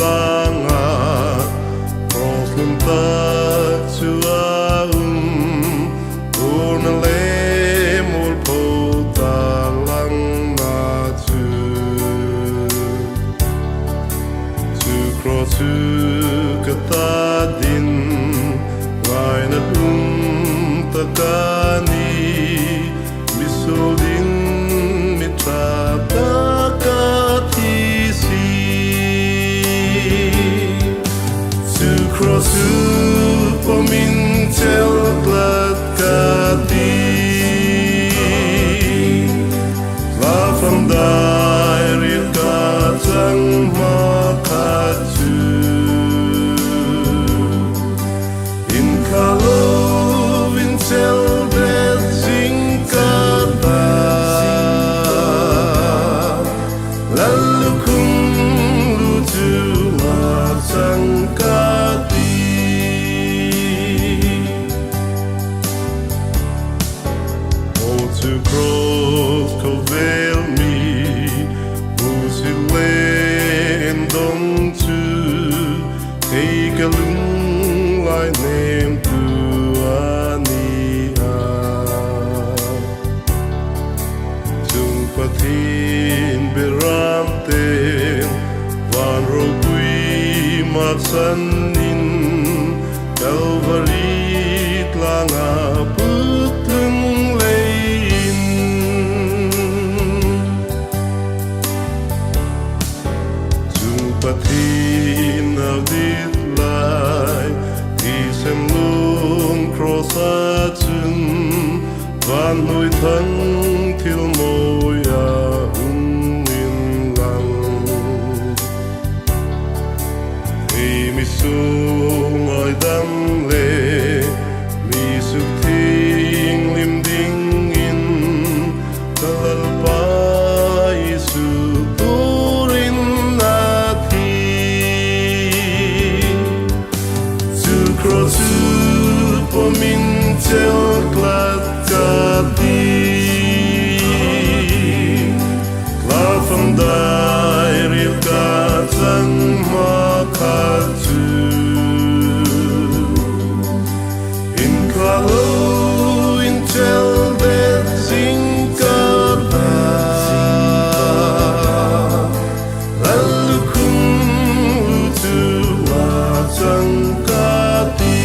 langa Roslun tak suaum Urna lemul potalang matu Krosu katadin Ngaina takani Misodin mitratakatisi Su krosu pomintel glatkati Lafam dairil katang makatu In kalau vintel berzingkata Lalu kung lutu matangkati Oh to cross covel me Musile endong to Take a lung like name to Ania Patin beramten Van rogui maksanin Kalvarit langa putlung lein Patin audit lai Isem lung krossatun Van Huitang til moja Misung oi dam le misuk ting lim ding in kalalpa isu turin nati su krosu pomin tel klat kati klafam dairil katang makatu In kalau intel bet zingkata Lalu kung lutu matangkati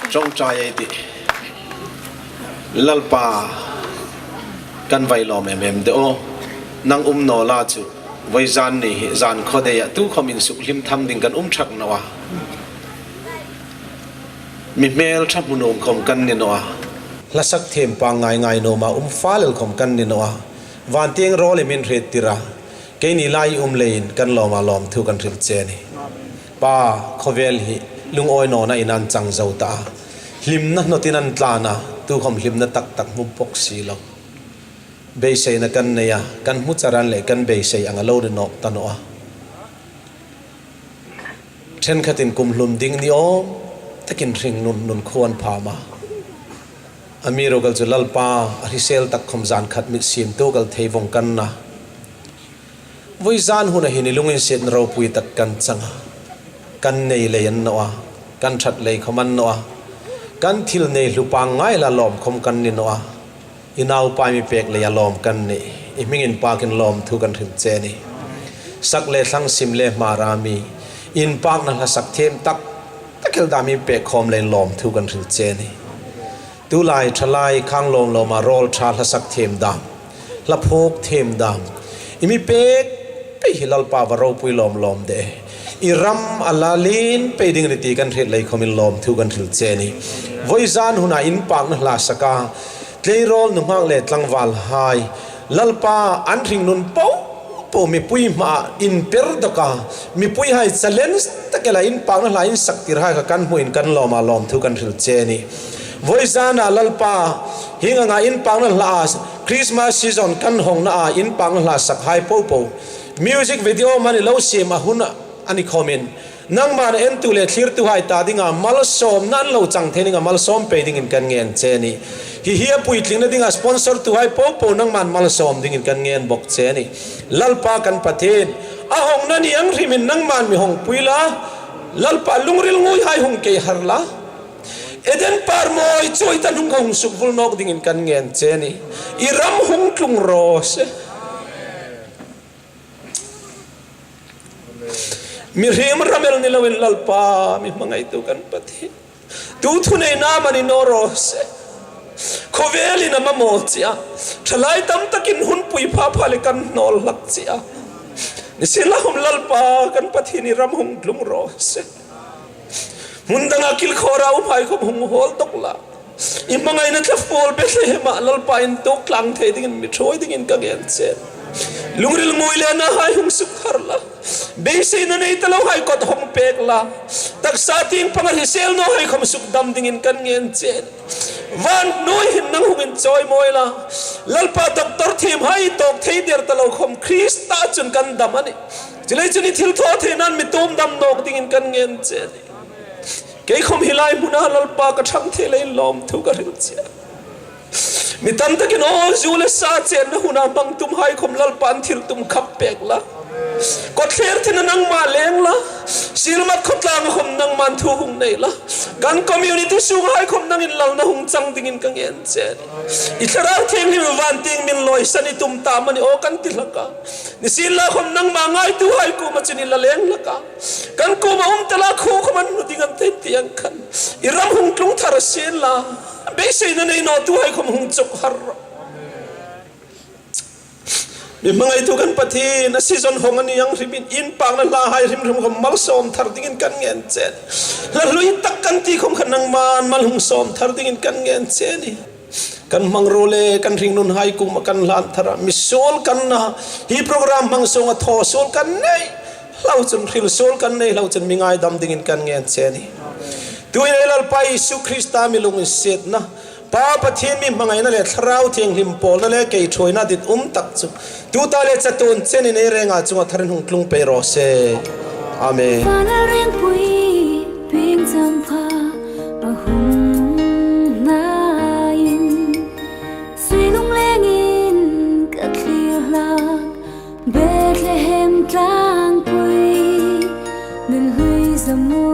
trong trai thì lalpa kan vai lom em de o nang no la chu vai zan ni zan khode ya tu khomin suk lim tham ding kan thak nawa mi mel thap munom khom kan ni noa la sak them pa ngai ngai no ma falel khom kan ni noa van tieng role min ret tira ke ni lai lein kan loma lom thu kan ril che ni pa khovel hi lung oi no na inan chang zauta lim na notinan tlana tu khom lim na tak tak mu pok si lo เบย์เซนักันเนี่ยกันมุจารันเลยกันเบย์เซอังโลดนอกตันโอเช่นขัดินกุมลุมดิ้งนี่โอตะกินริงนุนควรพามาอามีโรกัลจุลลปาอริเซลตักคมจานขัดมิดซิมโตกัลเทวงกันนะวิจารณ์หุ่นหินิลุงอินเสนเราปุยตักกันจังกันในเลยนนัวกันชัดเลยขมันนัวกันทิลในลุปังไงละลอมคมกันนี่นัวอินเอาไปมีเปกเลยลอมกันนี่อิมิงินปากินลอมทุกันถึงเจนี่สักเลยทั้งซิมเลมารามีอินปากนั่นละสักเทมตักตะเกียดามีเปกคอมเลยลอมทุกันถึงเจนี่ดูลายทลายข้างลมเรามาโรลชาละสักเทมดามละโพกเทมดามอิมีเปกไปฮิลลปาวาเราปุยลอมเดอิรัมอัลลาลินไปดิ่งริตีกันเทเลยคอมิลลอมทุกันถึงเจนี่วอยซานหุนาอินปากนั่นละสักาเทโรลนุ่งห่างเล็ดลังวาลไฮลัลปาอันริงนุนปูมีปุยมาอินเปรดกามีปุยให้เซเลนส์ตะเกลาอินปากนั่นละอินสักติรให้กันหุยกันลอมาลอมทุกันถึงเจนี่วอยซานาลัลปาฮิงงาอินปากนั่นละคริสต์มาสซีซันกันหงนาอินปากนั่นละสักไฮปูมิวสิกวิดีโอมันเล่าเสียมาหุนอันนี้คอมเมนต์นั่งมาเอ็นตุเลคลีร์ตุให้ตาดิ่งมัลซอมนั่นเราจังเทนิงมัลซอมไปดิ่งกันเงินเจนี่เฮียปุยทิ้งนั่นดิ่งสปอนเซอร์ตุให้ปูนั่งมันมัลซอมดิ่งกันเงินบอกเจนี่ลัลปากันประเทศหงนั่นยังริมินนั่งมันมีหงปุยละลัลปาลุงริลงุยให้หงเกย์ฮาร์ละเอเดนปาร์มอยช่วยตันหงหงสุกฟุลนอกดิ่งกันเงินเจนี่อิรัมหงกลุงโรสมีเรื่องรำเอลนิลวินลัลปามีมังไงตุกันปฏิตูทุนไอนามันอินโนโรสโคเวลินามาโมเซียทลายตั้มตะกินหุ่นปุยพาพาเลกันนอลลักเซียนิสิลาหุมลัลปากันปฏินิรำหงลุงโรสมุนดังอากิลขอราอุภัยขบหงโฮลตกละอิมังไงนั่นจะฟอลเบสเลมาลัลปาอินตกกลางเทดิ่งมิช่วยดิ่งกันเงินเซลุงริลงวยเลนะให้หงสุขฮาร์ละเบสินันไอตะลาวให้กอดหงเปกละตักซาติงปังฮิเซลโนให้คำสุขดำดิ่งกันเงินเจนวันน้อยหินนังหงอินจอยมวยละลัลปาด็อกเตอร์ทีมให้ตอกเทียดตะลาวคมคริสตาจุนกันดำมันนี่จะเลยจุนิทิลทอเทนันมิตุมดำนอกดิ่งกันเงินเจนเกี่ยคมฮิไลมุนาลัลปากระชังเทเลยลอมทุกกระดิ่งเจนมิตันตะกินโอจูเลสาเจนนะหุนาบังตุมให้คมลัลปันทิลตุมขับเปกละกดเทียร์ที่นั่งมาเลี้ยงละสิลมัดขดลางคมนั่งมันทูหงในละกันคอมมูนิตี้สูงให้คมนั่งอินลัลนะหงจังดิ่งกังเงินเจนอิสราเทียงนี่วันติงมินลอยสันนิตุมตามันโอกันติละกะนี่สิลาคมนั่งมาง่ายทูให้กูมาจินิละเลี้ยงละกะกันกูมาตละคู่คมันดิ่งกันเทียงกันอิรำหงกลุงทาร์สิละเบสินันไอ้นอทูให้คมหงจุกฮาร์มีมังไงทุกันปฏินัสิจนหงอันยังริบินอินปางนั่นลาให้ริมคมมัลซอมทาร์ดิ่งกันเงินเจนแล้วลุยตักกันที่คมขนังมันมัลหงซอมทาร์ดิ่งกันเงินเจนี่กันมังโรเลกันริงนุนให้กุมกันลานทารามิโซลกันนะฮีโปรแกรมมังซงทอโซลกันเนยเราจนริลโซลกันเนยเราจนมีไงดำดิ่งกันเงินเจนี่ตัวเอลัลไปสุคริสตามิลงเสดนะป้าปะเทียนมีมังไงนั่นแหละทราวเทียงหิมโปลนั่นแหละเกยช่วยน่าดิดตักจุตัวตาเลจะตูนเซนิในเรงอาจุงทารินหงกลุงเปโรเซอาเมนเบธเลเฮมกลางปุยนั่นลุยสมุ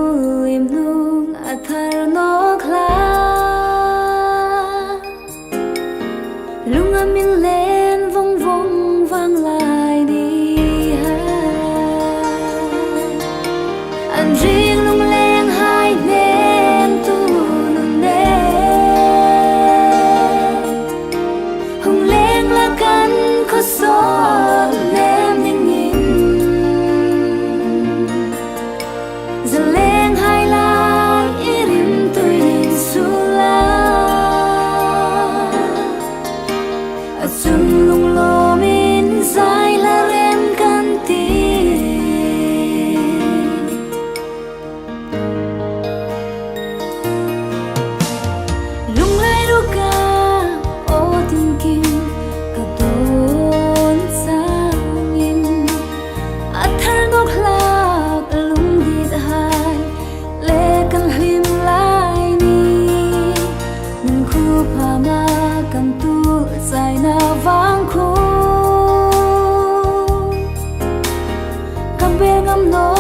ยมลุงอัธารนอคลาลุงอามินเลนวงวังลายดีฮะอันริงลุงแรงหายเนนตูลุนเนหงแรงละกันขอสอนแนมยิ่งยิ่งจะแรงหายลายอิริมตุยสุลาจุนลุงโลมินใจละเรมกันตีลุงไลรูกาโอติงกิมกระโด Hama kan tu sai na vang khu kan be ngam no